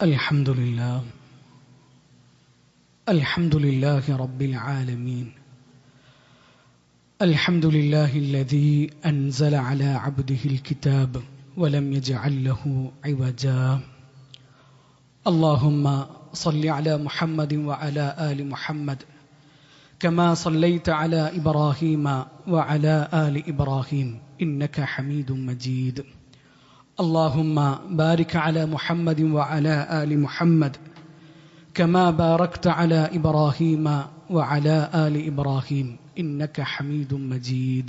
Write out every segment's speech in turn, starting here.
الحمد لله رب العالمين. الحمد لله الذي أنزل على عبده الكتاب ولم يجعل له عوجا. اللهم صل على محمد وعلى آل محمد كما صليت على إبراهيم وعلى آل إبراهيم إنك حميد مجيد. اللهم بارك على محمد وعلى آل محمد كما باركت على إبراهيم وعلى آل إبراهيم إنك حميد مجيد.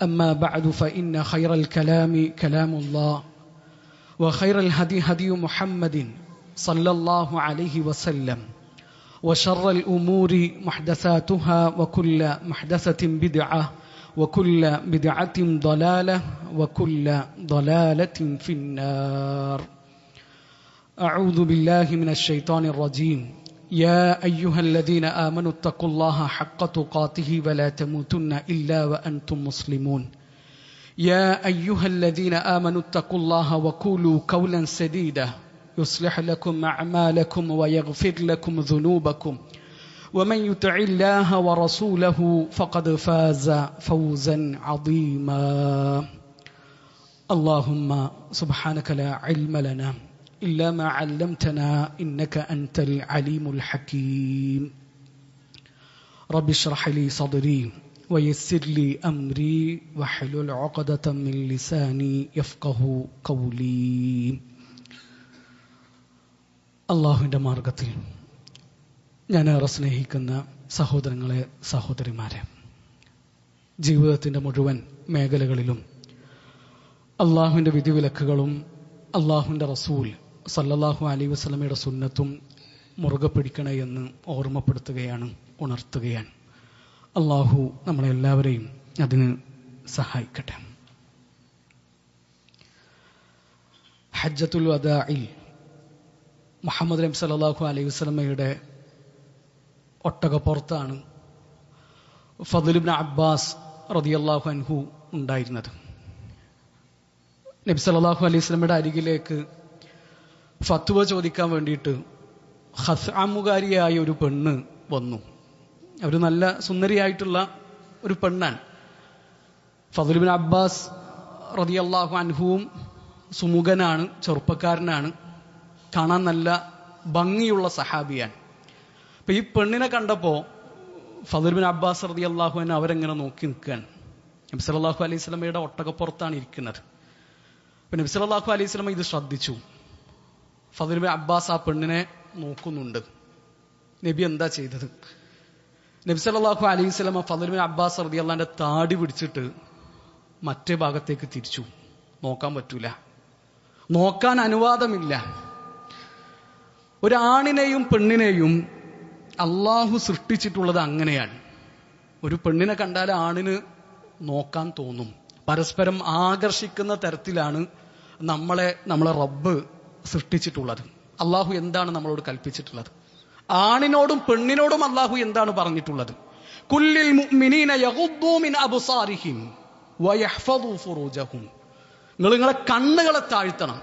أما بعد فإن خير الكلام كلام الله وخير الهدي هدي محمد صلى الله عليه وسلم وشر الأمور محدثاتها وكل محدثة بدعة وكل بدعة ضلالة وكل ضلالة في النار. أعوذ بالله من الشيطان الرجيم. يا أيها الذين آمنوا اتقوا الله حق تقاته ولا تموتن إلا وأنتم مسلمون. يا أيها الذين آمنوا اتقوا الله وقولوا قولا سديدا يصلح لكم أعمالكم ويغفر لكم ذنوبكم ومن يطع الله ورسوله فقد فاز فوزا عظيما. اللهم سبحانك لا علم لنا إلا ما علمتنا إنك أنت العليم الحكيم. رب اشرح لي صدري ويسر لي أمري واحلل عقدة من لساني يفقه قولي. അള്ളാഹുവിൻ്റെ മാർഗത്തിൽ ഞാനേറെ സ്നേഹിക്കുന്ന സഹോദരങ്ങളെ, സഹോദരിമാരെ, ജീവിതത്തിൻ്റെ മുഴുവൻ മേഖലകളിലും അള്ളാഹുവിൻ്റെ വിധിവിലക്കുകളും അള്ളാഹുവിൻ്റെ റസൂൽ സല്ലല്ലാഹു അലൈഹി വസല്ലമയുടെ സുന്നത്തും മുറുകെ പിടിക്കണേ എന്ന് ഓർമ്മപ്പെടുത്തുകയാണ്, ഉണർത്തുകയാണ്. അള്ളാഹു നമ്മളെല്ലാവരെയും അതിന് സഹായിക്കട്ടെ. ഹജ്ജത്തുൽ വദാഇൽ മുഹമ്മദ് നബി സല്ലല്ലാഹു അലൈഹി വസല്ലമയുടെ ഒട്ടകപ്പുറത്താണ് ഫദ്ൽ ഇബ്നു അബ്ബാസ് റളിയല്ലാഹു അൻഹു ഉണ്ടായിരുന്നത്. നബി സല്ലല്ലാഹു അലൈഹി വസല്ലമയുടെ അരികിലേക്ക് ഫത്വ ചോദിക്കാൻ വേണ്ടിയിട്ട് ഖസ്അമുകാരിയായ ഒരു പെണ്ണ് വന്നു. അവർ നല്ല സുന്ദരിയായിട്ടുള്ള ഒരു പെണ്ണാണ്. ഫദ്ൽ ഇബ്നു അബ്ബാസ് റളിയല്ലാഹു അൻഹുവും സുമുഖനാണ്, ചെറുപ്പക്കാരനാണ്, കാണാൻ നല്ല ഭംഗിയുള്ള സഹാബിയാണ്. അപ്പം ഈ പെണ്ണിനെ കണ്ടപ്പോൾ ഫദ്ൽ ഇബ്നു അബ്ബാസ് റളിയല്ലാഹു അൻഹു അവരെങ്ങനെ നോക്കി നിൽക്കുകയാണ്. നബി സല്ലല്ലാഹു അലൈഹി വസല്ലമയുടെ ഒട്ടകപ്പുറത്താണ് ഇരിക്കുന്നത്. അപ്പം നബി സല്ലല്ലാഹു അലൈഹി വസല്ലമ ഇത് ശ്രദ്ധിച്ചു. ഫദ്ൽ ഇബ്നു അബ്ബാസ് ആ പെണ്ണിനെ നോക്കുന്നുണ്ട്. നബി എന്താ ചെയ്തത്? നബി സല്ലല്ലാഹു അലൈഹി വസല്ലമ ഫദ്ൽ ഇബ്നു അബ്ബാസ് റളിയല്ലാഹു അൻഹുവിന്റെ താടി പിടിച്ചിട്ട് മറ്റേ ഭാഗത്തേക്ക് തിരിച്ചു. നോക്കാൻ പറ്റൂല, നോക്കാൻ അനുവാദമില്ല. ഒരാണിനെയും പെണ്ണിനെയും അള്ളാഹു സൃഷ്ടിച്ചിട്ടുള്ളത് അങ്ങനെയാണ്. ഒരു പെണ്ണിനെ കണ്ടാൽ ആണിന് നോക്കാൻ തോന്നും. പരസ്പരം ആകർഷിക്കുന്ന തരത്തിലാണ് നമ്മളെ റബ്ബ് സൃഷ്ടിച്ചിട്ടുള്ളത്. അള്ളാഹു എന്താണ് നമ്മളോട് കൽപ്പിച്ചിട്ടുള്ളത്? ആണിനോടും പെണ്ണിനോടും അള്ളാഹു എന്താണ് പറഞ്ഞിട്ടുള്ളത്? കുല്ലിൽ മുഅ്മിനീന യഗുദ്ദൂ മിൻ അബ്സാരിഹിം വയഹ്ഫദൂ ഫുറൂജഹും. നിങ്ങളെ കണ്ണുകളെ താഴ്ത്തണം,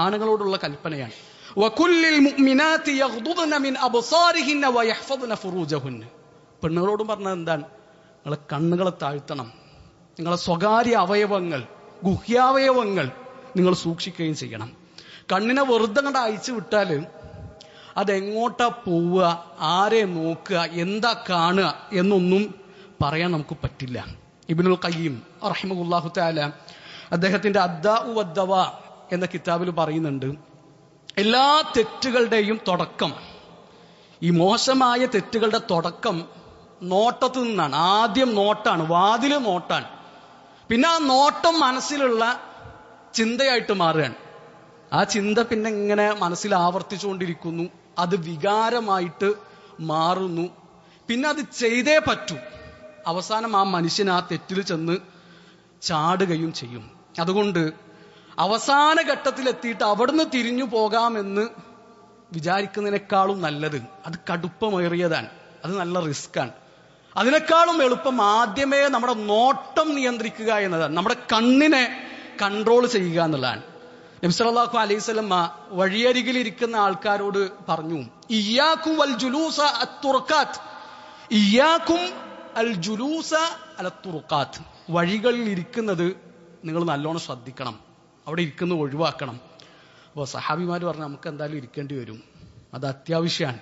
ആണുങ്ങളോടുള്ള കൽപ്പനയാണ്. വകുല്ലിൽ മുഅ്മിനാതി യഗ്ദുദ്ന മിൻ അബ്സാരിഹിന്ന വയഹ്ഫദ്ന ഫുറൂജഹുന്ന. പെണ്ണുങ്ങളോടും പറഞ്ഞത് എന്താണ്? നിങ്ങളെ കണ്ണുകളെ താഴ്ത്തണം, നിങ്ങളെ സ്വകാര്യ അവയവങ്ങൾ, ഗുഹ്യാവയവങ്ങൾ നിങ്ങൾ സൂക്ഷിക്കുകയും ചെയ്യണം. കണ്ണിനെ വെറുതെ കണ്ട് അയച്ചു വിട്ടാൽ അതെങ്ങോട്ടാ പോവുക, ആരെ നോക്കുക, എന്താ കാണുക എന്നൊന്നും പറയാൻ നമുക്ക് പറ്റില്ല. ഇബ്നുൽ ഖയ്യിം റഹിമഹുല്ലാഹു തആല അദ്ദേഹത്തിന്റെ അദ്ദാഉ വദ്ദവാ എന്ന കിതാബിൽ പറയുന്നുണ്ട്, എല്ലാ തെറ്റുകളുടെയും തുടക്കം, ഈ മോശമായ തെറ്റുകളുടെ തുടക്കം നോട്ടത്തിൽ നിന്നാണ്. ആദ്യം നോട്ടാണ്, വാതില് നോട്ടാണ്. പിന്നെ ആ നോട്ടം മനസ്സിലുള്ള ചിന്തയായിട്ട് മാറുകയാണ്. ആ ചിന്ത പിന്നെ ഇങ്ങനെ മനസ്സിൽ ആവർത്തിച്ചുകൊണ്ടിരിക്കുന്നു, അത് വികാരമായിട്ട് മാറുന്നു. പിന്നെ അത് ചെയ്തേ പറ്റൂ. അവസാനം ആ മനുഷ്യൻ ആ തെറ്റിൽ ചെന്ന് ചാടുകയും ചെയ്യും. അതുകൊണ്ട് അവസാന ഘട്ടത്തിലെത്തിയിട്ട് അവിടുന്ന് തിരിഞ്ഞു പോകാമെന്ന് വിചാരിക്കുന്നതിനേക്കാളും നല്ലത്, അത് കടുപ്പമേറിയതാണ്, അത് നല്ല റിസ്ക്കാണ്. അതിനേക്കാളും എളുപ്പം ആദ്യമേ നമ്മുടെ നോട്ടം നിയന്ത്രിക്കുക എന്നതാണ്, നമ്മുടെ കണ്ണിനെ കൺട്രോൾ ചെയ്യുക എന്നുള്ളതാണ്. നബി സല്ലല്ലാഹു അലൈഹി വസല്ലം വഴിയരികിൽ ഇരിക്കുന്ന ആൾക്കാരോട് പറഞ്ഞു, ഇയ്യാക്കും വൽ ജുലൂസ അത്തുറുക്കാത്ത്, ഇയ്യാക്കും അൽ ജുലൂസ അലത്തുറുക്കാത്ത്, വഴികളിൽ ഇരിക്കുന്നത് നിങ്ങൾ നല്ലോണം ശ്രദ്ധിക്കണം, അവിടെ ഇരിക്കുന്നത് ഒഴിവാക്കണം. അപ്പോൾ സഹാബിമാർ പറഞ്ഞു, നമുക്ക് എന്തായാലും ഇരിക്കേണ്ടി വരും, അത് അത്യാവശ്യമാണ്.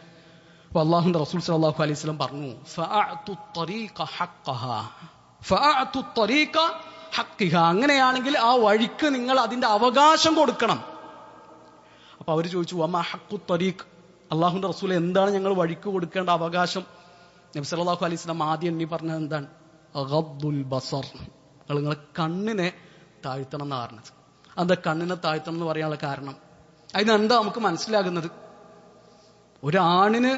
അപ്പോൾ അള്ളാഹുവിന്റെ റസൂൽ സല്ലല്ലാഹു അലൈഹി വസല്ലം പറഞ്ഞു, ഫഅഅതു ത്വരീഖ ഹഖ്ഖഹാ, ഫഅഅതു ത്വരീഖ ഹഖ്ഖിഹ, അങ്ങനെയാണെങ്കിൽ ആ വഴിക്ക് നിങ്ങൾ അതിന്റെ അവകാശം കൊടുക്കണം. അപ്പൊ അവര് ചോദിച്ചു, വമാ ഹഖ്ഖു ത്വരീഖ്, അള്ളാഹുവിന്റെ റസൂൽ എന്താണ് ഞങ്ങൾ വഴിക്ക് കൊടുക്കേണ്ട അവകാശം? നബി സല്ലല്ലാഹു അലൈഹി വസല്ലം ആദ്യം എണ്ണി പറഞ്ഞത് എന്താണ്? ഗദ്ദുൽ ബസർ, നിങ്ങളെ കണ്ണിനെ താഴ്ത്തണം എന്നാണ് പറഞ്ഞത്. എന്താ കണ്ണിനെ താഴ്ത്തണം എന്ന് പറയാനുള്ള കാരണം? അതിനെന്താ നമുക്ക് മനസ്സിലാകുന്നത്? ഒരാണിന്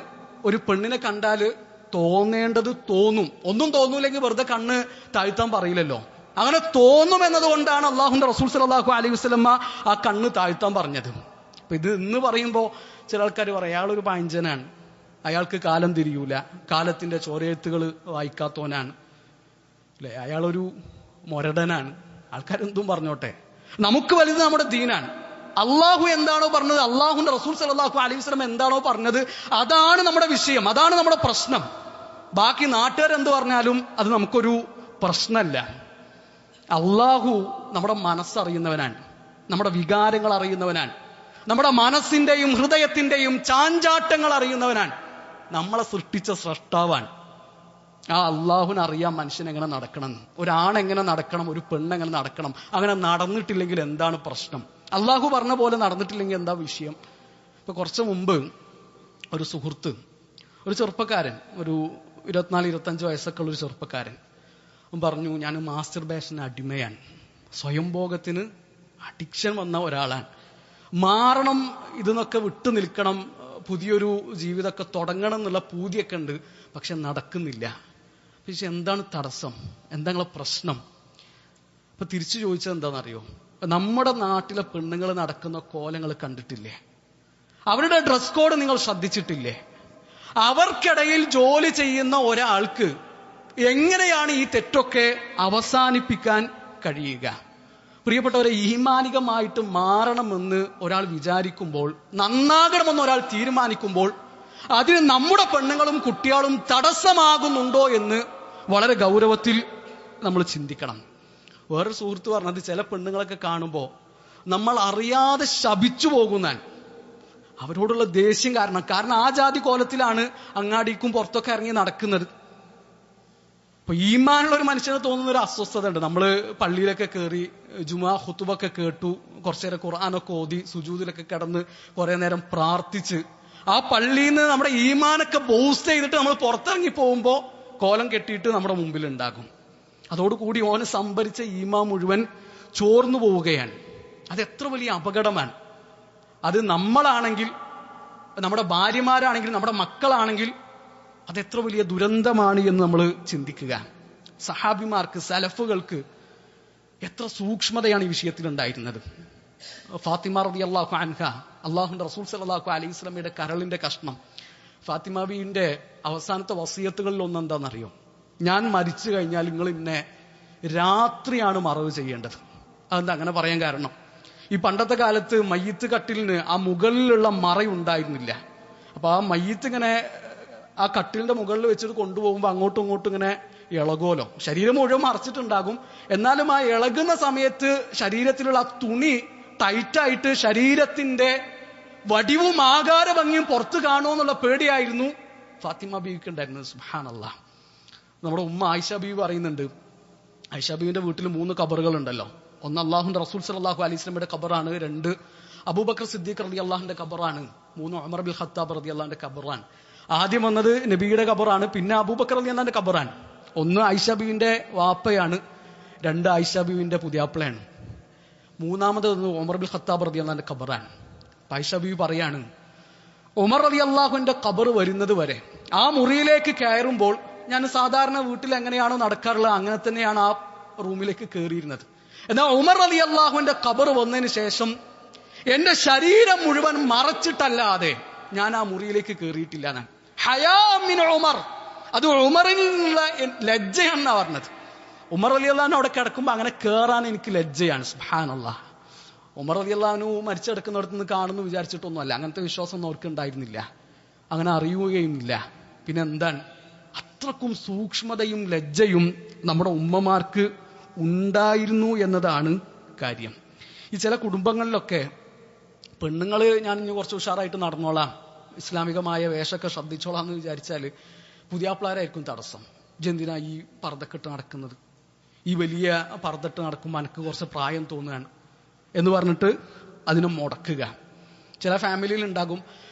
ഒരു പെണ്ണിനെ കണ്ടാല് തോന്നേണ്ടത് തോന്നും, ഒന്നും തോന്നൂല്ലെങ്കിൽ വെറുതെ കണ്ണ് താഴ്ത്താൻ പറയില്ലല്ലോ. അങ്ങനെ തോന്നും എന്നതുകൊണ്ടാണ് അള്ളാഹുന്റെ റസൂൽ സല്ലല്ലാഹു അലൈഹി വസല്ലം ആ കണ്ണ് താഴ്ത്താൻ പറഞ്ഞത്. അപ്പൊ ഇത് ഇന്ന് പറയുമ്പോ ചില ആൾക്കാർ പറയും, അയാളൊരു പഴഞ്ചനാണ്, അയാൾക്ക് കാലം തിരിയൂല, കാലത്തിന്റെ ചോരയെഴുത്തുകൾ വായിക്കാത്തവനാണ്, അല്ലെ, അയാളൊരു മൊരടനാണ്. ആൾക്കാരെന്തും പറഞ്ഞോട്ടെ, നമുക്ക് വലുത് നമ്മുടെ ദീനാണ്. അള്ളാഹു എന്താണോ പറഞ്ഞത്, അള്ളാഹുന്റെ റസൂൽ സല്ലല്ലാഹു അലൈഹി വസല്ലം എന്താണോ പറഞ്ഞത്, അതാണ് നമ്മുടെ വിഷയം, അതാണ് നമ്മുടെ പ്രശ്നം. ബാക്കി നാട്ടുകാരെന്ത് പറഞ്ഞാലും അത് നമുക്കൊരു പ്രശ്നമല്ല. അള്ളാഹു നമ്മുടെ മനസ്സറിയുന്നവനാണ്, നമ്മുടെ വികാരങ്ങൾ അറിയുന്നവനാണ്, നമ്മുടെ മനസ്സിന്റെയും ഹൃദയത്തിന്റെയും ചാഞ്ചാട്ടങ്ങൾ അറിയുന്നവനാണ്, നമ്മളെ സൃഷ്ടിച്ച സ്രഷ്ടാവാണ്. ആ അള്ളാഹുവിന് അറിയാം മനുഷ്യൻ എങ്ങനെ നടക്കണം, ഒരാണെങ്ങനെ നടക്കണം, ഒരു പെണ്ണെങ്ങനെ നടക്കണം. അങ്ങനെ നടന്നിട്ടില്ലെങ്കിൽ എന്താണ് പ്രശ്നം? അള്ളാഹു പറഞ്ഞ പോലെ നടന്നിട്ടില്ലെങ്കിൽ എന്താ വിഷയം? ഇപ്പൊ കുറച്ച് മുമ്പ് ഒരു സുഹൃത്ത്, ഒരു ചെറുപ്പക്കാരൻ, ഒരു 24-25 വയസ്സൊക്കെ ഉള്ള ഒരു ചെറുപ്പക്കാരൻ പറഞ്ഞു, ഞാൻ മാസ്റ്റർബേഷന് അടിമയാണ്, സ്വയംഭോഗത്തിന് അഡിക്ഷൻ വന്ന ഒരാളാണ്, മാറണം, ഇതെന്നൊക്കെ വിട്ടു നിൽക്കണം, പുതിയൊരു ജീവിതമൊക്കെ തുടങ്ങണം എന്നുള്ള പൂതിയൊക്കെ ഉണ്ട്, പക്ഷെ നടക്കുന്നില്ല. പക്ഷെ എന്താണ് തടസ്സം, എന്താ നിങ്ങളെ പ്രശ്നം? അപ്പൊ തിരിച്ചു ചോദിച്ചത് എന്താണെന്നറിയോ? നമ്മുടെ നാട്ടിലെ പെണ്ണുങ്ങൾ നടക്കുന്ന കോലങ്ങൾ കണ്ടിട്ടില്ലേ? അവരുടെ ഡ്രസ് കോഡ് നിങ്ങൾ ശ്രദ്ധിച്ചിട്ടില്ലേ? അവർക്കിടയിൽ ജോലി ചെയ്യുന്ന ഒരാൾക്ക് എങ്ങനെയാണ് ഈ തെറ്റൊക്കെ അവസാനിപ്പിക്കാൻ കഴിയുക? പ്രിയപ്പെട്ടവരെ, ഈമാനികമായിട്ട് മാറണമെന്ന് ഒരാൾ വിചാരിക്കുമ്പോൾ, നന്നാകണമെന്ന് ഒരാൾ തീരുമാനിക്കുമ്പോൾ, അതിന് നമ്മുടെ പെണ്ണുങ്ങളും കുട്ടികളും തടസ്സമാകുന്നുണ്ടോ എന്ന് വളരെ ഗൗരവത്തിൽ നമ്മൾ ചിന്തിക്കണം. വേറൊരു സുഹൃത്ത് പറഞ്ഞത്, ചില പെണ്ണുങ്ങളൊക്കെ കാണുമ്പോൾ നമ്മൾ അറിയാതെ ശപിച്ചു പോകുന്നാൻ, അവരോടുള്ള ദേഷ്യം കാരണം ആ ജാതി കോലത്തിലാണ് അങ്ങാടിക്കും പുറത്തൊക്കെ ഇറങ്ങി നടക്കുന്നത്. അപ്പൊ ഈമാനുള്ള ഒരു മനുഷ്യന് തോന്നുന്ന ഒരു അസ്വസ്ഥത ഉണ്ട്. നമ്മള് പള്ളിയിലൊക്കെ കയറി ജുമാ ഖുതുബൊക്കെ കേട്ടു, കുറച്ചു നേരം ഖുർആനൊക്കെ ഓതി, സുജൂദിലൊക്കെ കിടന്ന് കുറെ നേരം പ്രാർത്ഥിച്ച്, ആ പള്ളിയിൽ നിന്ന് നമ്മുടെ ഈമാനൊക്കെ ബൂസ്റ്റ് ചെയ്തിട്ട് നമ്മൾ പുറത്തിറങ്ങി പോകുമ്പോ കോലം കെട്ടിയിട്ട് നമ്മുടെ മുമ്പിൽ ഉണ്ടാകും. അതോടുകൂടി ഓന് സംഭരിച്ച ഈമാൻ മുഴുവൻ ചോർന്നു പോവുകയാണ്. അത് എത്ര വലിയ അപകടമാണ്. അത് നമ്മളാണെങ്കിൽ, നമ്മുടെ ഭാര്യമാരാണെങ്കിൽ, നമ്മുടെ മക്കളാണെങ്കിൽ അതെത്ര വലിയ ദുരന്തമാണ് എന്ന് നമ്മൾ ചിന്തിക്കുക. സഹാബിമാർക്ക്, സലഫുകൾക്ക് എത്ര സൂക്ഷ്മതയാണ് ഈ വിഷയത്തിൽ ഉണ്ടായിരുന്നത്. ഫാത്തിമ റളിയല്ലാഹു അൻഹ, അള്ളാഹുവിന്റെ റസൂൽ സല്ലല്ലാഹു അലൈഹി വസല്ലമയുടെ കരളിന്റെ കഷ്ണം. ഫാത്തിമ ബീവിന്റെ അവസാനത്തെ വസിയത്തുകളിൽ ഒന്നെന്താണെന്നറിയോ? ഞാൻ മരിച്ചു കഴിഞ്ഞാൽ നിങ്ങൾ ഇന്നെ രാത്രിയാണ് മറവ് ചെയ്യേണ്ടത്. അതെന്താ അങ്ങനെ പറയാൻ കാരണം? ഈ പണ്ടത്തെ കാലത്ത് മയ്യിത്ത് കട്ടിലിന് ആ മുകളിലുള്ള മറയുണ്ടായിരുന്നില്ല. അപ്പൊ ആ മയ്യിത്ത് ഇങ്ങനെ ആ കട്ടിലിന്റെ മുകളിൽ വെച്ചിട്ട് കൊണ്ടുപോകുമ്പോൾ അങ്ങോട്ടും ഇങ്ങോട്ടും ഇങ്ങനെ ഇളകോലോ, ശരീരം മുഴുവൻ മറച്ചിട്ടുണ്ടാകും, എന്നാലും ആ ഇളകുന്ന സമയത്ത് ശരീരത്തിലുള്ള ആ തുണി ടൈറ്റായിട്ട് ശരീരത്തിന്റെ വടിവും ആകാര ഭംഗിയും പുറത്ത് കാണുമോ എന്നുള്ള പേടിയായിരുന്നു ഫാത്തിമ ബീവിക്ക് ഉണ്ടായിരുന്നത്. സുബ്ഹാനല്ലാഹ്. നമ്മുടെ ഉമ്മ ആയിഷ ബീവി പറയുന്നുണ്ട്, ആയിഷ ബീവിന്റെ വീട്ടിൽ 3 ഖബറുകൾ ഉണ്ടല്ലോ. ഒന്ന് അള്ളാഹുന്റെ റസൂൽ സല്ലല്ലാഹു അലൈഹി വസല്ലമയുടെ ഖബറാണ്, 2 അബൂബക്കർ സിദ്ദീഖ് റളിയല്ലാഹുവിന്റെ ഖബറാണ്, 3 ഉമർ ബിൻ ഖത്താബ് റളിയല്ലാഹുവിന്റെ ഖബറാണ്. ആദ്യം വന്നത് നബിയുടെ ഖബറാണ്, പിന്നെ അബൂബക്കർ റളിയല്ലാഹുവിന്റെ ഖബറാണ്. 1 ആയിഷ ബീവിന്റെ വാപ്പയാണ്, 2 ആയിഷ ബീവിന്റെ പുതിയാപ്പിളയാണ്, 3-മത് ഉമർ ബിൻ ഖത്താബ് റളിയല്ലാഹുവിന്റെ ഖബറാണ്. ആയിഷ ബീവി പറയാണ്, ഉമർ റളിയല്ലാഹുവിന്റെ ഖബർ വരുന്നത് വരെ ആ മുറിയിലേക്ക് കയറുമ്പോൾ ഞാൻ സാധാരണ വീട്ടിൽ എങ്ങനെയാണോ നടക്കാറുള്ളത് അങ്ങനെ തന്നെയാണ് ആ റൂമിലേക്ക് കയറിയിരുന്നത്. എന്നാൽ ഉമർ റളിയല്ലാഹുവിന്റെ ഖബർ വന്നതിന് ശേഷം എന്റെ ശരീരം മുഴുവൻ മറച്ചിട്ടല്ലാതെ ഞാൻ ആ മുറിയിലേക്ക് കയറിയിട്ടില്ല. ഞാൻ ഹയാ മിൻ ഉമർ, അത് ഉമറിനുള്ള ലജ്ജയാണെന്നാ പറഞ്ഞത്. ഉമർ റളിയല്ലാഹു അവിടെ കിടക്കുമ്പോൾ അങ്ങനെ കയറാൻ എനിക്ക് ലജ്ജയാണ്. സുബ്ഹാനല്ലാഹ്. ഉമർ റളിയല്ലാഹു അൻഹു മരിച്ചെടുക്കുന്നിടത്ത് നിന്ന് കാണുന്നു വിചാരിച്ചിട്ടൊന്നുമല്ല. അങ്ങനത്തെ വിശ്വാസമൊന്നും അവർക്ക് ഉണ്ടായിരുന്നില്ല, അങ്ങനെ അറിയുകയുമില്ല. പിന്നെ എന്താണ്, അത്രക്കും സൂക്ഷ്മതയും ലജ്ജയും നമ്മുടെ ഉമ്മമാർക്ക് ഉണ്ടായിരുന്നു എന്നതാണ് കാര്യം. ഈ ചില കുടുംബങ്ങളിലൊക്കെ പെണ്ണുങ്ങൾ ഞാൻ ഇനി കുറച്ച് ഉഷാറായിട്ട് നടന്നോളാം, ഇസ്ലാമികമായ വേഷമൊക്കെ ശ്രദ്ധിച്ചോളാം എന്ന് വിചാരിച്ചാൽ പുതിയാപ്പിളാരായിരിക്കും തടസ്സം. ഇതെന്തിനാ ഈ പർദ്ദക്കെട്ട് നടക്കുന്നത്, ഈ വലിയ പർദ്ദട്ട് നടക്കുമ്പോൾ എനിക്ക് കുറച്ച് പ്രായം തോന്നുകയാണ് എന്ന് പറഞ്ഞിട്ട് അതിനെ മുടക്കുക. ചില ഫാമിലിയിൽ ഉണ്ടാകും,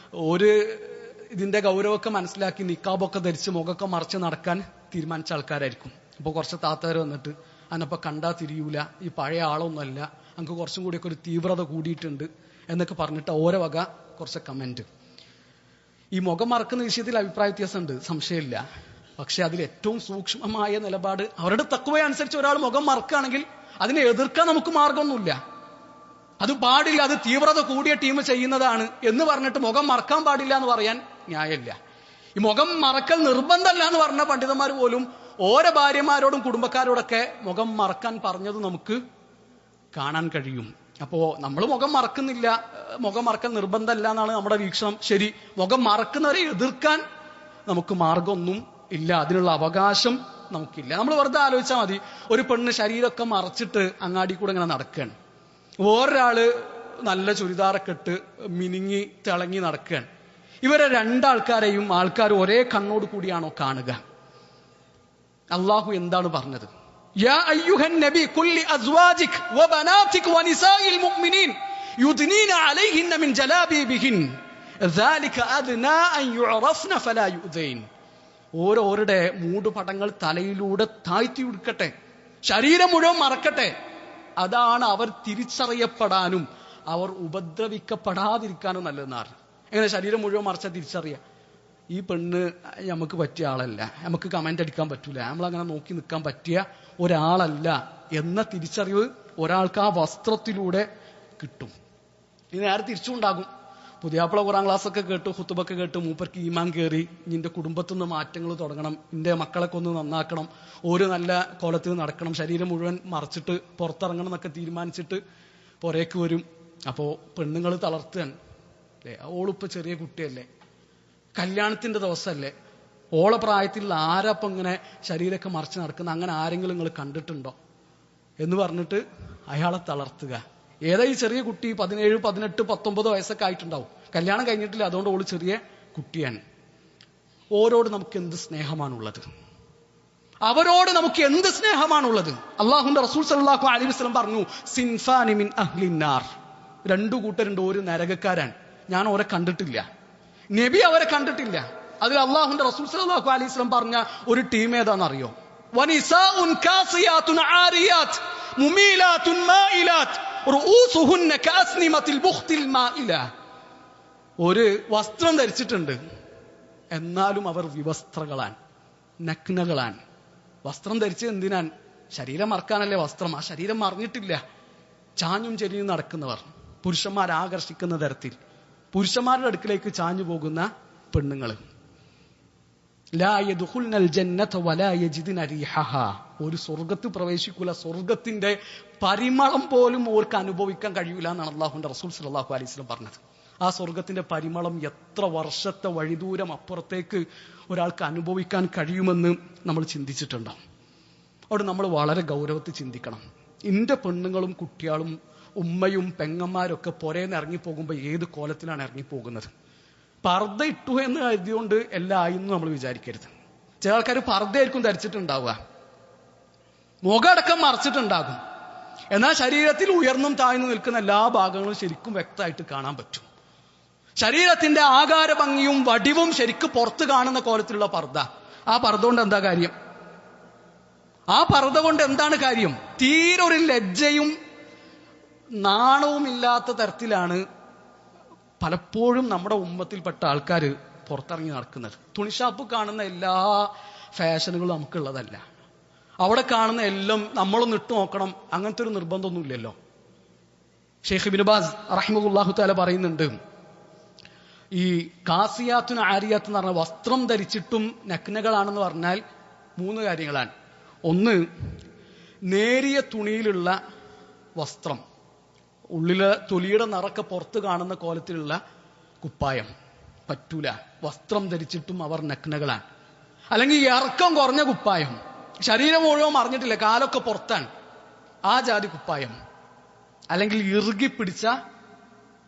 ഒരു ഇതിന്റെ ഗൗരവമൊക്കെ മനസ്സിലാക്കി നിക്കാബൊക്കെ ധരിച്ച് മുഖമൊക്കെ മറച്ച് നടക്കാൻ തീരുമാനിച്ച ആൾക്കാരായിരിക്കും. അപ്പോൾ കുറച്ച് താത്താർ വന്നിട്ട് അതിനപ്പോൾ കണ്ടാ തിരിയൂല, ഈ പഴയ ആളൊന്നുമല്ല, നമുക്ക് കുറച്ചും കൂടിയൊക്കെ ഒരു തീവ്രത കൂടിയിട്ടുണ്ട് എന്നൊക്കെ പറഞ്ഞിട്ട് ഓരോ വക കുറച്ച് കമന്റ്. ഈ മുഖം മറക്കുന്ന വിഷയത്തിൽ അഭിപ്രായ വ്യത്യാസമുണ്ട്, സംശയമില്ല. പക്ഷെ അതിൽ ഏറ്റവും സൂക്ഷ്മമായ നിലപാട്, അവരുടെ തഖ്വ അനുസരിച്ച് ഒരാൾ മുഖം മറക്കുകയാണെങ്കിൽ അതിനെ എതിർക്കാൻ നമുക്ക് മാർഗമൊന്നുമില്ല. അത് പാടില്ല, അത് തീവ്രത കൂടിയ ടീം ചെയ്യുന്നതാണ് എന്ന് പറഞ്ഞിട്ട് മുഖം മറക്കാൻ പാടില്ല എന്ന് പറയാൻ ന്യായമില്ല. ഈ മുഖം മറക്കൽ നിർബന്ധമല്ല എന്ന് പറഞ്ഞ പണ്ഡിതന്മാർ പോലും ഓരോ ഭാര്യമാരോടും കുടുംബക്കാരോടൊക്കെ മുഖം മറക്കാൻ പറഞ്ഞത് നമുക്ക് കാണാൻ കഴിയും. അപ്പോ നമ്മൾ മുഖം മറക്കുന്നില്ല, മുഖം മറക്കൽ നിർബന്ധമല്ല എന്നാണ് നമ്മുടെ വീക്ഷണം. ശരി, മുഖം മറക്കുന്നവരെ എതിർക്കാൻ നമുക്ക് മാർഗമൊന്നും ഇല്ല, അതിനുള്ള അവകാശം നമുക്കില്ല. നമ്മൾ വെറുതെ ആലോചിച്ചാൽ മതി, ഒരു പെണ്ണ് ശരീരമൊക്കെ മറച്ചിട്ട് അങ്ങാടി കൂടെ ഇങ്ങനെ നടക്കുകയാണ്, വേറൊരാള് നല്ല ചുരിദാറൊക്കെ ഇട്ട് മിനുങ്ങി തിളങ്ങി നടക്കുകയാണ്. ഇവരെ രണ്ടാൾക്കാരെയും ആൾക്കാർ ഒരേ കണ്ണോട് കൂടിയാണോ കാണുക? അള്ളാഹു എന്താണ് പറഞ്ഞത്? യാ അയ്യുഹൻ നബി കുല്ലി അസ്വാജിക് വബനാതിക് വനിസാഇൽ മുഅ്മിനീൻ യുദ്നീന അലൈഹിന്ന മിൻ ജലാബീബിഹിൻ ദാലിക അദ്നാ അൻ യുഅറഫ്ന ഫലാ യുദൈൻ. ഓരോരുടെ മൂടുപടങ്ങൾ തലയിലൂടെ താഴ്ത്തി ഉടുക്കട്ടെ, ശരീരം മുഴുവൻ മറക്കട്ടെ, അതാണ് അവർ തിരിച്ചറിയപ്പെടാനും അവർ ഉപദ്രവിക്കപ്പെടാതിരിക്കാനും നല്ലതെന്നാണ്. എങ്ങനെ ശരീരം മുഴുവൻ മറച്ചാൽ തിരിച്ചറിയാം? ഈ പെണ്ണ് നമുക്ക് പറ്റിയ ആളല്ല, നമുക്ക് കമന്റ് അടിക്കാൻ പറ്റൂല, നമ്മളങ്ങനെ നോക്കി നിൽക്കാൻ പറ്റിയ ഒരാളല്ല എന്ന തിരിച്ചറിവ് ഒരാൾക്ക് ആ വസ്ത്രത്തിലൂടെ കിട്ടും. ഇത് നേരെ തിരിച്ചുണ്ടാകും. പുതിയാപ്പിള ഖുർആൻ ക്ലാസ്സൊക്കെ കേട്ട് ഖുതുബൊക്കെ കേട്ട് മൂപ്പർക്ക് ഈമാൻ കയറി, നിന്റെ കുടുംബത്തിൽ നിന്ന് മാറ്റങ്ങൾ തുടങ്ങണം, നിന്റെ മക്കളൊക്കെ ഒന്ന് നന്നാക്കണം, ഒരു നല്ല കോലത്തിൽ നടക്കണം, ശരീരം മുഴുവൻ മറച്ചിട്ട് പുറത്തിറങ്ങണം എന്നൊക്കെ തീരുമാനിച്ചിട്ട് പുറേക്ക് വരും. അപ്പോ പെണ്ണുങ്ങൾ തളർത്തുകയാണ് അല്ലേ? ഓളിപ്പോ ചെറിയ കുട്ടിയല്ലേ, കല്യാണത്തിന്റെ ദിവസമല്ലേ, ഓള പ്രായത്തിലുള്ള ആരപ്പം ഇങ്ങനെ ശരീരമൊക്കെ മറച്ച് നടക്കുന്ന, അങ്ങനെ ആരെങ്കിലും നിങ്ങൾ കണ്ടിട്ടുണ്ടോ എന്ന് പറഞ്ഞിട്ട് അയാളെ തളർത്തുക. ഏതാ ഈ ചെറിയ കുട്ടി? 17, 18, 19 വയസ്സൊക്കെ ആയിട്ടുണ്ടാവും, കല്യാണം കഴിഞ്ഞിട്ടില്ല, അതുകൊണ്ട് ഓള് ചെറിയ കുട്ടിയാണ്. ഓരോട് നമുക്ക് എന്ത് സ്നേഹമാണുള്ളത്? അവരോട് നമുക്ക് എന്ത് സ്നേഹമാണുള്ളത്? അള്ളാഹുന്റെ റസൂൽ സല്ലല്ലാഹു അലൈഹി വസല്ലം പറഞ്ഞു, സിൻഫാനി മിൻ അഹ്ലിന്നാർ, രണ്ടു കൂട്ടരുണ്ട്, ഒരു നരകക്കാരാണ്. ഞാൻ അവരെ കണ്ടിട്ടില്ല, നബി അവരെ കണ്ടിട്ടില്ല. അതിൽ അള്ളാഹുന്റെ റസൂൽ സല്ലല്ലാഹു അലൈഹി വസല്ലം പറഞ്ഞ ഒരു ടീം ഏതാണെന്നറിയോ? വനിസാഉൻ കാസിയാതുൻ ആരിയാത് മുമീലാതുൻ മായിലാത് റൂസുഹുന്ന കഅസ്നിമത്തിൽ ബുഖ്തിൽ മായില. ഒരു വസ്ത്രം ധരിച്ചിട്ടുണ്ട്, എന്നാലും അവർ വിവസ്ത്രകളാൻ, നഗ്നകളാൻ. വസ്ത്രം ധരിച്ചത് എന്തിനാൻ? ശരീരം മറക്കാനല്ലേ വസ്ത്രം. ആ ശരീരം മറിഞ്ഞിട്ടില്ല, ചാഞ്ഞും ചെരിഞ്ഞും നടക്കുന്നവർ, പുരുഷന്മാരെ ആകർഷിക്കുന്ന തരത്തിൽ പുരുഷന്മാരുടെ അടുക്കിലേക്ക് ചാഞ്ഞു പോകുന്ന പെണ്ണുങ്ങൾ. ലാ യദ്ഖുൽനൽ ജന്നത വലാ യജിദുന റീഹഹാ, ഒരു സ്വർഗ്ഗത്ത് പ്രവേശിക്കൂല, സ്വർഗ്ഗത്തിന്റെ പരിമളം പോലും ഓർക്ക് അനുഭവിക്കാൻ കഴിയൂല എന്നാണ് അല്ലാഹുവിന്റെ റസൂൽ സല്ലല്ലാഹു അലൈഹി വസല്ലം പറഞ്ഞത്. ആ സ്വർഗ്ഗത്തിന്റെ പരിമളം എത്ര വർഷത്തെ വഴിദൂരം അപ്പുറത്തേക്ക് ഒരാൾക്ക് അനുഭവിക്കാൻ കഴിയുമെന്ന് നമ്മൾ ചിന്തിച്ചിട്ടുണ്ടോ? അവിടെ നമ്മൾ വളരെ ഗൗരവത്തിൽ ചിന്തിക്കണം. ഇന്റെ പെണ്ണുങ്ങളും കുട്ടികളും ഉമ്മയും പെങ്ങന്മാരൊക്കെ പുരേന്ന് ഇറങ്ങിപ്പോകുമ്പോൾ ഏത് കോലത്തിലാണ് ഇറങ്ങിപ്പോകുന്നത്? പർദ്ദ ഇട്ടു എന്ന് കരുതിയോണ്ട് എല്ലാം ആയിരുന്നു നമ്മൾ വിചാരിക്കരുത്. ചില ആൾക്കാർ പർദ്ദയായിരിക്കും ധരിച്ചിട്ടുണ്ടാവുക, മുഖമടക്കം മറച്ചിട്ടുണ്ടാകും, എന്നാൽ ശരീരത്തിൽ ഉയർന്നും താഴ്ന്നു നിൽക്കുന്ന എല്ലാ ഭാഗങ്ങളും ശരിക്കും വ്യക്തമായിട്ട് കാണാൻ പറ്റും. ശരീരത്തിന്റെ ആകാര ഭംഗിയും വടിവും ശരിക്കും പുറത്ത് കാണുന്ന കോലത്തിലുള്ള പർദ്ദ. ആ പർദ്ദ കൊണ്ട് എന്താ കാര്യം? ആ പർദ്ദ കൊണ്ട് എന്താണ് കാര്യം? തീരെ ഒരു ലജ്ജയും നാണവും ഇല്ലാത്ത തരത്തിലാണ് പലപ്പോഴും നമ്മുടെ ഉമ്മത്തിൽപ്പെട്ട ആൾക്കാർ പുറത്തിറങ്ങി നടക്കുന്നത്. തുണിഷാപ്പ് കാണുന്ന എല്ലാ ഫാഷനുകളും നമുക്കുള്ളതല്ല, അവിടെ കാണുന്ന എല്ലാം നമ്മളൊന്ന് ഇട്ട് നോക്കണം, അങ്ങനത്തെ ഒരു നിർബന്ധമൊന്നുമില്ലല്ലോ. ഷെയ്ഖ് ഇബ്നു ബാസ് റഹിമഹുല്ലാഹു തആല പറയുന്നുണ്ട്, ഈ കാസിയാത്തുൻ ആരിയാത്ത് എന്ന് പറഞ്ഞ വസ്ത്രം ധരിച്ചിട്ടും നഗ്നകളാണെന്ന് പറഞ്ഞാൽ 3 കാര്യങ്ങളാണ്. ഒന്ന്, നേരിയ തുണിയിലുള്ള വസ്ത്രം, ഉള്ളിലെ തൊലിയുടെ നിറക്കെ പുറത്ത് കാണുന്ന കോലത്തിലുള്ള കുപ്പായം പറ്റൂല. വസ്ത്രം ധരിച്ചിട്ടും അവർ നഗ്നകളാണ്. അല്ലെങ്കിൽ ഇറക്കം കുറഞ്ഞ കുപ്പായം, ശരീരം മുഴുവൻ മറിഞ്ഞിട്ടില്ല, കാലൊക്കെ പുറത്താണ്, ആ ജാതി കുപ്പായം. അല്ലെങ്കിൽ ഇറുകി പിടിച്ച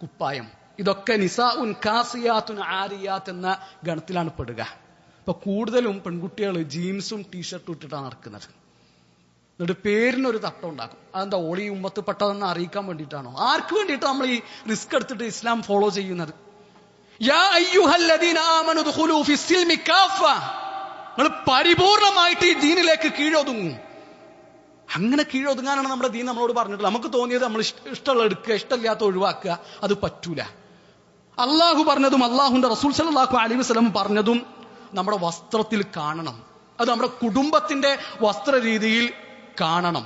കുപ്പായം. ഇതൊക്കെ നിസാഉൻ കാസിയാത്തുൻ ആരിയാത്ത് എന്ന ഗണത്തിലാണ് പെടുക. ഇപ്പൊ കൂടുതലും പെൺകുട്ടികൾ ജീൻസും ടീഷർട്ടും ഇട്ടിട്ടാണ് നടക്കുന്നത്. എന്നിട്ട് പേരിനൊരു തട്ടം ഉണ്ടാക്കും. അതെന്താ, ഓളി ഉമ്മത്ത് പെട്ടതെന്ന് അറിയിക്കാൻ വേണ്ടിയിട്ടാണോ? ആർക്ക് വേണ്ടിയിട്ട് നമ്മൾ ഈ റിസ്ക് എടുത്തിട്ട് ഇസ്ലാം ഫോളോ ചെയ്യുന്നത്? യാ അയ്യുഹല്ലദീന ആമനു ദുഖുലൂ ഫിസ്സിൽമി കാഫ, നിങ്ങൾ പരിപൂർണമായിട്ട് ഈ ദീനിലേക്ക് കീഴൊതുങ്ങും. അങ്ങനെ കീഴൊതുങ്ങാനാണ് നമ്മുടെ ദീൻ നമ്മളോട് പറഞ്ഞിട്ടുള്ളത്. നമുക്ക് തോന്നിയത് നമ്മൾ ഇഷ്ടമുള്ള എടുക്കുക, ഇഷ്ടമില്ലാത്ത ഒഴിവാക്കുക, അത് പറ്റൂല. അള്ളാഹു പറഞ്ഞതും അള്ളാഹുന്റെ റസൂൽ സല്ലല്ലാഹു അലൈഹി വസല്ലം പറഞ്ഞതും നമ്മുടെ വസ്ത്രത്തിൽ കാണണം. അത് നമ്മുടെ കുടുംബത്തിന്റെ വസ്ത്ര രീതിയിൽ കാണണം.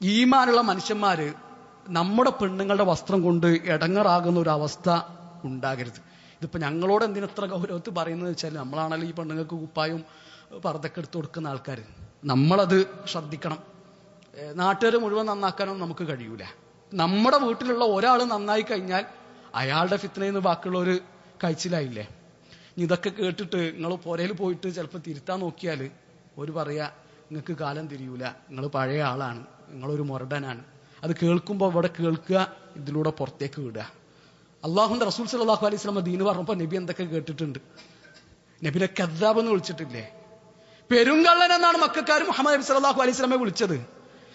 ഈമാനുള്ള മനുഷ്യന്മാര് നമ്മുടെ പെണ്ണുങ്ങളുടെ വസ്ത്രം കൊണ്ട് ഇടങ്ങറാകുന്ന ഒരു അവസ്ഥ ഉണ്ടാകരുത്. ഇതിപ്പോ ഞങ്ങളോട് എന്തിനത്ര ഗൗരവത്തിൽ പറയുന്നത് വെച്ചാൽ, നമ്മളാണല്ലോ ഈ പെണ്ണുങ്ങൾക്ക് കുപ്പായും പർദ്ദയൊക്കെ എടുത്തു കൊടുക്കുന്ന ആൾക്കാർ. നമ്മളത് ശ്രദ്ധിക്കണം. നാട്ടുകാരെ മുഴുവൻ നന്നാക്കാനൊന്നും നമുക്ക് കഴിയൂല. നമ്മുടെ വീട്ടിലുള്ള ഒരാൾ നന്നായി കഴിഞ്ഞാൽ അയാളുടെ ഫിത്നയിൽ നിന്ന് ബാക്കിയുള്ളവർ കഴിച്ചിലായില്ലേ. ഇതൊക്കെ കേട്ടിട്ട് നിങ്ങൾ പുരയിൽ പോയിട്ട് ചിലപ്പോൾ തിരുത്താൻ നോക്കിയാൽ ഒരു പറയാ, നിങ്ങൾക്ക് കാലം തിരിയൂല, നിങ്ങൾ പഴയ ആളാണ്, നിങ്ങളൊരു മുരടനാണ്. അത് കേൾക്കുമ്പോൾ ഇവിടെ കേൾക്കുക, ഇതിലൂടെ പുറത്തേക്ക് വിടുക. അള്ളാഹുന്റെ റസൂൽ സല്ലല്ലാഹു അലൈഹി വസല്ലം ദീന് പറഞ്ഞപ്പോൾ നബി എന്തൊക്കെ കേട്ടിട്ടുണ്ട്? നബിനെ കദ്ദാബ് എന്ന് വിളിച്ചിട്ടില്ലേ? പെരുങ്കള്ളൻ എന്നാണ് മക്കക്കാർ മുഹമ്മദ് നബി സല്ലല്ലാഹു അലൈഹി വസല്ലമയെ വിളിച്ചത്.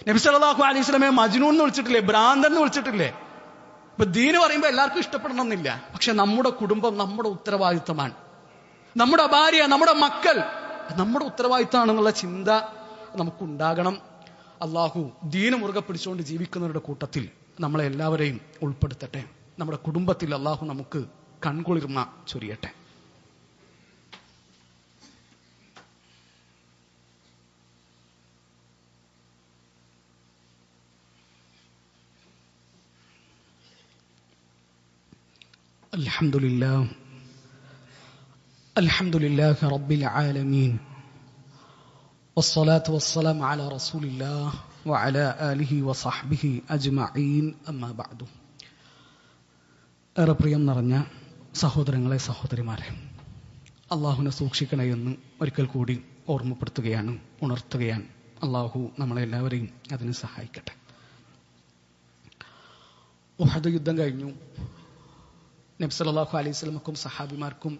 നബി സല്ലല്ലാഹു അലൈഹി വസല്ലമയെ മജ്നൂൻ എന്ന് വിളിച്ചിട്ടില്ലേ? ഭ്രാന്തൻ എന്ന് വിളിച്ചിട്ടില്ലേ? ഇപ്പൊ ദീന് പറയുമ്പോൾ എല്ലാവർക്കും ഇഷ്ടപ്പെടണം എന്നില്ല. പക്ഷെ നമ്മുടെ കുടുംബം നമ്മുടെ ഉത്തരവാദിത്തമാണ്. നമ്മുടെ ഭാര്യ, നമ്മുടെ മക്കൾ നമ്മുടെ ഉത്തരവാദിത്തമാണെന്നുള്ള ചിന്ത നമുക്കുണ്ടാകണം. അള്ളാഹു ദീന് മുറുകെ പിടിച്ചുകൊണ്ട് ജീവിക്കുന്നവരുടെ കൂട്ടത്തിൽ നമ്മളെ എല്ലാവരെയും ഉൾപ്പെടുത്തട്ടെ. നമ്മുടെ കുടുംബത്തിൽ അള്ളാഹു നമുക്ക് കൺകുളിർമ ചൊരിയട്ടെ. അൽഹംദുലില്ലാഹി റബ്ബിൽ ആലമീൻ വസ്സലാത്തു വസ്സലാമു അലാ റസൂലില്ലാഹ് വഅലാ ആലിഹി വസഹ്ബിഹി അജ്മഈൻ. അമ്മാ ബഅദു. ഏറെ പ്രിയം നിറഞ്ഞ സഹോദരങ്ങളെ, സഹോദരിമാരെ, അള്ളാഹുവിനെ സൂക്ഷിക്കണേ എന്ന് ഒരിക്കൽ കൂടി ഓർമ്മപ്പെടുത്തുകയാണ്, ഉണർത്തുകയാണ്. അള്ളാഹു നമ്മളെല്ലാവരെയും അതിന് സഹായിക്കട്ടെ. ഉഹദ് യുദ്ധം കഴിഞ്ഞു. നബി സല്ലല്ലാഹു അലൈഹി വസല്ലമക്കും സഹാബിമാർക്കും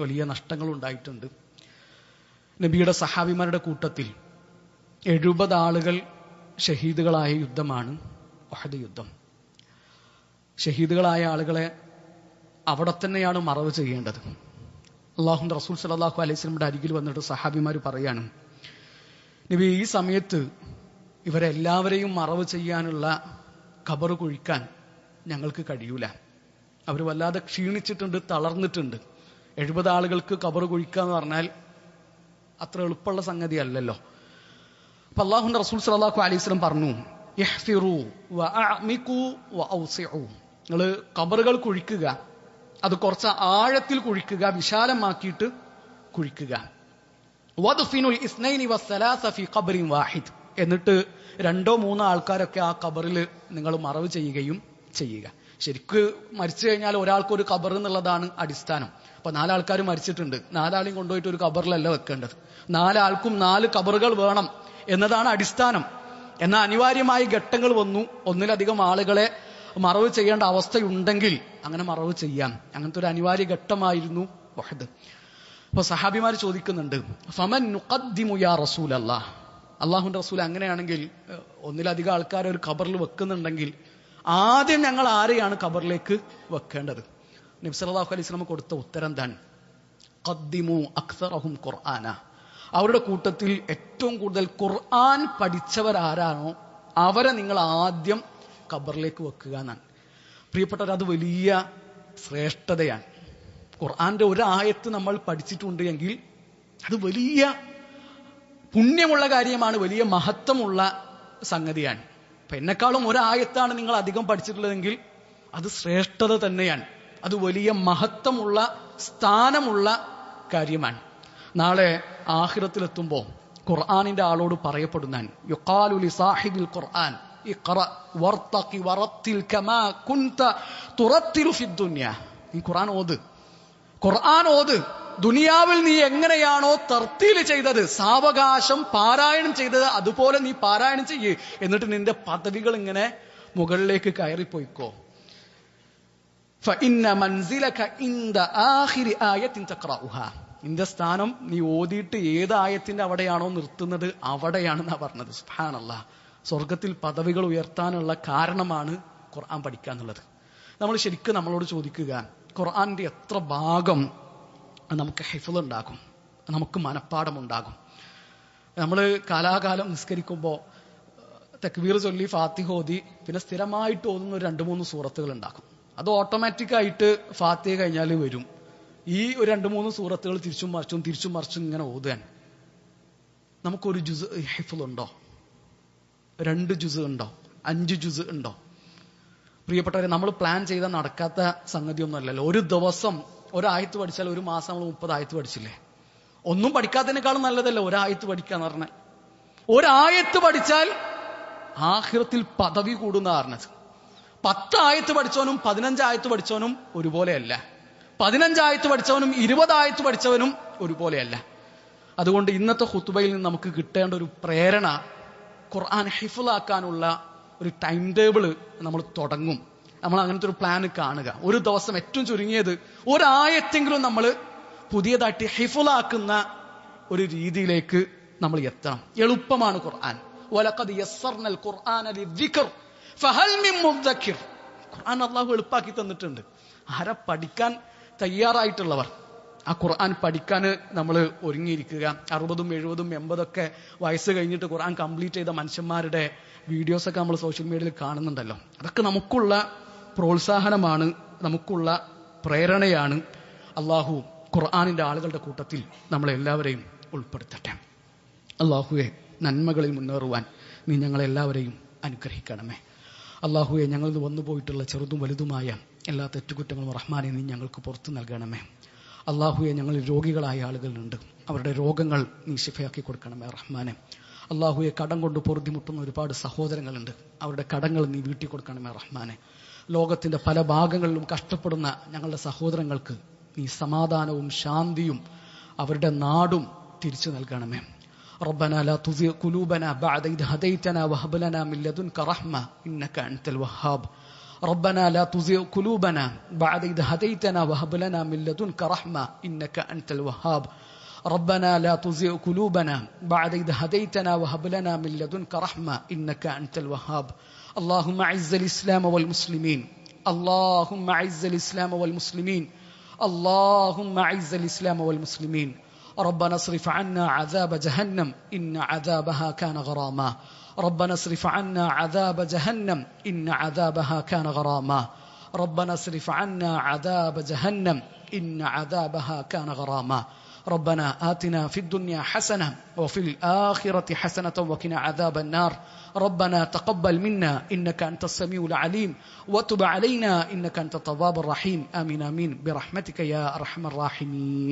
വലിയ നഷ്ടങ്ങൾ ഉണ്ടായിട്ടുണ്ട്. നബിയുടെ സഹാബിമാരുടെ കൂട്ടത്തിൽ 70 ആളുകൾ ഷഹീദുകളായ യുദ്ധമാണ് ഉഹദ് യുദ്ധം. ഷഹീദുകളായ ആളുകളെ അവിടെ തന്നെയാണ് മറവ് ചെയ്യേണ്ടത്. അല്ലാഹുവിന്റെ റസൂൽ സല്ലല്ലാഹു അലൈഹി വസല്ലമയുടെ അരികിൽ വന്നിട്ട് സഹാബിമാർ പറയാണ്, നബി, ഈ സമയത്ത് ഇവരെല്ലാവരെയും മറവ് ചെയ്യാനുള്ള ഖബർ കുഴിക്കാൻ ഞങ്ങൾക്ക് കഴിയൂല. അവർ വല്ലാതെ ക്ഷീണിച്ചിട്ടുണ്ട്, തളർന്നിട്ടുണ്ട്. 70 ആളുകൾക്ക് ഖബർ കുഴിക്കുക എന്ന് പറഞ്ഞാൽ അത്ര എളുപ്പമുള്ള സംഗതി അല്ലല്ലോ. അപ്പൊ അല്ലാഹുവിന്റെ റസൂൽ സല്ലല്ലാഹു അലൈഹി വസല്ലം പറഞ്ഞു, ഇഹ്ഫിറു വഅഅമിഖു വഔസിഉ, നിങ്ങൾ ഖബറുകൾ കുഴിക്കുക, അത് കുറച്ച് ആഴത്തിൽ കുഴിക്കുക, വിശാലമാക്കിയിട്ട് കുഴിക്കുക. വദ്ഫിനുൽ ഇസ്നൈനി വസ്സലാസ ഫീ ഖബ്റിൻ വാഹിദ്, എന്നിട്ട് 2-3 ആൾക്കാരൊക്കെ ആ ഖബറിൽ നിങ്ങൾ മറവ് ചെയ്യുകയും ചെയ്യുക. ശരിക്ക് മരിച്ചു കഴിഞ്ഞാൽ ഒരാൾക്കൊരു ഖബർ എന്നുള്ളതാണ് അടിസ്ഥാനം. അപ്പൊ 4 ആൾക്കാർ മരിച്ചിട്ടുണ്ട്, 4 ആളെയും കൊണ്ടുപോയിട്ട് ഒരു ഖബറിലല്ല വെക്കേണ്ടത്. 4 ആൾക്കും 4 ഖബറുകൾ വേണം എന്നതാണ് അടിസ്ഥാനം. എന്നാൽ അനിവാര്യമായ ഘട്ടങ്ങൾ വന്നു, ഒന്നിലധികം ആളുകളെ മറവ് ചെയ്യേണ്ട അവസ്ഥയുണ്ടെങ്കിൽ അങ്ങനെ മറവ് ചെയ്യാം. അങ്ങനത്തെ ഒരു അനിവാര്യ ഘട്ടമായിരുന്നു ഉഹദ്. അപ്പൊ സഹാബിമാർ ചോദിക്കുന്നുണ്ട്, ഫമൻ നുഖദ്ദിമു യാ റസൂലല്ലാഹ്, അല്ലാഹുവിന്റെ റസൂൽ, അങ്ങനെയാണെങ്കിൽ ഒന്നിലധികം ആൾക്കാരെ ഒരു ഖബറിൽ വെക്കുന്നുണ്ടെങ്കിൽ ആദ്യം ഞങ്ങൾ ആരെയാണ് ഖബറിലേക്ക് വെക്കേണ്ടത്? നബി സല്ലല്ലാഹു അലൈഹി വസല്ലം കൊടുത്ത ഉത്തരം എന്താണ്? ഖദ്ദിമു അക്സറഹും ഖുർആന, അവരുടെ കൂട്ടത്തിൽ ഏറ്റവും കൂടുതൽ ഖുർആൻ പഠിച്ചവരാരാണോ അവരെ നിങ്ങൾ ആദ്യം ഖബറിലേക്ക് വെക്കുക എന്നാണ്. പ്രിയപ്പെട്ടവർ, അത് വലിയ ശ്രേഷ്ഠതയാണ്. ഖുർആന്റെ ഒരു ആയത്ത് നമ്മൾ പഠിച്ചിട്ടുണ്ട് എങ്കിൽ അത് വലിയ പുണ്യമുള്ള കാര്യമാണ്, വലിയ മഹത്വമുള്ള സംഗതിയാണ്. അപ്പൊ എന്നെക്കാളും ഒരായത്താണ് നിങ്ങൾ അധികം പഠിച്ചിട്ടുള്ളതെങ്കിൽ അത് ശ്രേഷ്ഠത തന്നെയാണ്, അത് വലിയ മഹത്വമുള്ള സ്ഥാനമുള്ള കാര്യമാണ്. നാളെ ആഖിറത്തിലെത്തുമ്പോൾ ഖുർആനിന്റെ ആളോട് പറയപ്പെടുന്നാൻ, യുഖാലു ലി സാഹിബിൽ ഖുർആൻ, ഇഖ്റ വർത്തഖി വറത്തിൽ കമാ കുൻത തുറത്തിലു ഫിദ്ദുനിയ. നീ ഖുർആൻ ഓത്. ദുനിയാവിൽ നീ എങ്ങനെയാണോ തർത്തീൽ ചെയ്തത്, സാവകാശം പാരായണം ചെയ്തത്, അതുപോലെ നീ പാരായണം ചെയ്യ്. എന്നിട്ട് നിന്റെ പദവികൾ ഇങ്ങനെ മുകളിലേക്ക് കയറിപ്പോയിക്കോ. ഫഇന്ന മൻസിലക ഇൻദ ആഖിരി ആയത്തിൻ തഖറഉഹാ. നിന്റെ സ്ഥാനം നീ ഓതിയിട്ട് ഏത് ആയത്തിന്റെ അവിടെയാണോ നിർത്തുന്നത് അവിടെയാണെന്നാ പറഞ്ഞത്. സുബ്ഹാനല്ലാഹ്. സ്വർഗത്തിൽ പദവികൾ ഉയർത്താനുള്ള കാരണമാണ് ഖുർആൻ പഠിക്കാന്നുള്ളത്. നമ്മൾ ശരിക്കും നമ്മളോട് ചോദിക്കുക, ഖുർആന്റെ എത്ര ഭാഗം നമുക്ക് ഹിഫ്ള് ഉണ്ടാകും, നമുക്ക് മനപ്പാഠമുണ്ടാകും? നമ്മൾ കാലാകാലം നിസ്കരിക്കുമ്പോൾ തക്ബീർ ചൊല്ലി ഫാത്തിഹ ഓതി പിന്നെ സ്ഥിരമായിട്ട് ഓതുന്ന ഒരു 2-3 സൂറത്തുകൾ ഉണ്ടാക്കും. അത് ഓട്ടോമാറ്റിക്കായിട്ട് ഫാത്തിഹ കഴിഞ്ഞാൽ വരും. ഈ ഒരു 2-3 സൂറത്തുകൾ തിരിച്ചും മറിച്ചും ഇങ്ങനെ ഓതാൻ നമുക്കൊരു ജുസ് ഹിഫ്ള് ഉണ്ടോ? 2 ജുസ് ഉണ്ടോ? 5 ജുസ് ഉണ്ടോ? പ്രിയപ്പെട്ടവരെ, നമ്മൾ പ്ലാൻ ചെയ്താൽ നടക്കാത്ത സംഗതിയൊന്നുമല്ലല്ലോ. ഒരു ദിവസം ഒരായത്ത് പഠിച്ചാൽ ഒരു മാസം നമ്മൾ 30 ആയത്ത് പഠിച്ചില്ലേ? ഒന്നും പഠിക്കാത്തതിനേക്കാളും നല്ലതല്ല ഒരായത്ത് പഠിക്കാന്ന് പറഞ്ഞാൽ. ഒരായത്ത് പഠിച്ചാൽ ആഖിറത്തിൽ പദവി കൂടുന്ന പറഞ്ഞത്. 10 ആയത്ത് പഠിച്ചവനും 15 ആയത്ത് പഠിച്ചവനും ഒരുപോലെയല്ല. 15 ആയത്ത് പഠിച്ചവനും 20 ആയത്ത് പഠിച്ചവനും ഒരുപോലെയല്ല. അതുകൊണ്ട് ഇന്നത്തെ ഖുത്ബയിൽ നിന്ന് നമുക്ക് കിട്ടേണ്ട ഒരു പ്രേരണ, ഖുർആൻ ഹിഫ്ളാക്കാനുള്ള ഒരു ടൈം ടേബിൾ നമ്മൾ തുടങ്ങും. നമ്മൾ അങ്ങനത്തെ ഒരു പ്ലാൻ കാണുക. ഒരു ദിവസം ഏറ്റവും ചുരുങ്ങിയത് ഒരായത്തെങ്കിലും നമ്മൾ പുതിയതായിട്ട് ഹിഫ്ളാക്കുന്ന ഒരു രീതിയിലേക്ക് നമ്മൾ എത്തണം. എളുപ്പമാണ് ഖുർആൻ. വലഖദ് യസ്സർനൽ ഖുർആന ലിദ്ദിക്ർ ഫഹൽ മിൻ മുദ്ദക്കിർ. ഖുർആൻ അല്ലാഹു എളുപ്പാക്കി തന്നിട്ടുണ്ട്. ആരാ പഠിക്കാൻ തയ്യാറായിട്ടുള്ളവർ ആ ഖുർആൻ പഠിക്കാൻ നമ്മൾ ഒരുങ്ങിയിരിക്കുക. 60, 70, 80 വയസ്സ് കഴിഞ്ഞിട്ട് ഖുർആൻ കംപ്ലീറ്റ് ചെയ്ത മനുഷ്യന്മാരുടെ വീഡിയോസൊക്കെ നമ്മൾ സോഷ്യൽ മീഡിയയിൽ കാണുന്നുണ്ടല്ലോ. അതൊക്കെ നമുക്കുള്ള പ്രോത്സാഹനമാണ്, നമുക്കുള്ള പ്രേരണയാണ്. അള്ളാഹു ഖുർആനിന്റെ ആളുകളുടെ കൂട്ടത്തിൽ നമ്മളെല്ലാവരെയും ഉൾപ്പെടുത്തട്ടെ. അള്ളാഹുവെ, നന്മകളിൽ മുന്നേറുവാൻ നീ ഞങ്ങളെല്ലാവരെയും അനുഗ്രഹിക്കണമേ. അള്ളാഹുവെ, ഞങ്ങളിൽ വന്നുപോയിട്ടുള്ള ചെറുതും വലുതുമായ എല്ലാ തെറ്റുകുറ്റങ്ങളും റഹ്മാനെ നീ ഞങ്ങൾക്ക് പുറത്തു നൽകണമേ. അള്ളാഹുവെ, ഞങ്ങളിൽ രോഗികളായ ആളുകളുണ്ട്, അവരുടെ രോഗങ്ങൾ നീ ശിഫയാക്കി കൊടുക്കണമേ റഹ്മാനെ. അള്ളാഹുവെ, കടം കൊണ്ട് പൊറുതിമുട്ടുന്ന ഒരുപാട് സഹോദരങ്ങളുണ്ട്, അവരുടെ കടങ്ങൾ നീ വീട്ടി കൊടുക്കണമേ റഹ്മാനെ. ലോകത്തിന്റെ പല ഭാഗങ്ങളിലും കഷ്ടപ്പെടുന്ന ഞങ്ങളുടെ സഹോദരങ്ങൾക്ക് നീ സമാധാനവും ശാന്തിയും അവരുടെ നാടും തിരിച്ചു നൽകണമേ. ربنا لا تزغ قلوبنا بعد إذ هديتنا وهب لنا من لدنك رحمة إنك أنت الوهاب. ربنا لا تزغ قلوبنا بعد إذ هديتنا وهب لنا من لدنك رحمة إنك أنت الوهاب. ربنا لا تزغ قلوبنا بعد إذ هديتنا وهب لنا من لدنك رحمة إنك أنت الوهاب. اللهم أعز الإسلام والمسلمين. اللهم أعز الإسلام والمسلمين. اللهم أعز الإسلام والمسلمين. ربنا اصرف عنا عذاب جهنم إن عذابها كان غراما. ربنا اصرف عنا عذاب جهنم إن عذابها كان غراما. ربنا اصرف عنا عذاب جهنم إن عذابها كان غراما. ربنا آتنا في الدنيا حسنة وفي الآخرة حسنة وقنا عذاب النار. ربنا تقبل منا إنك أنت السميع العليم وتب علينا إنك أنت التواب الرحيم. آمين آمين برحمتك يا أرحم الراحمين.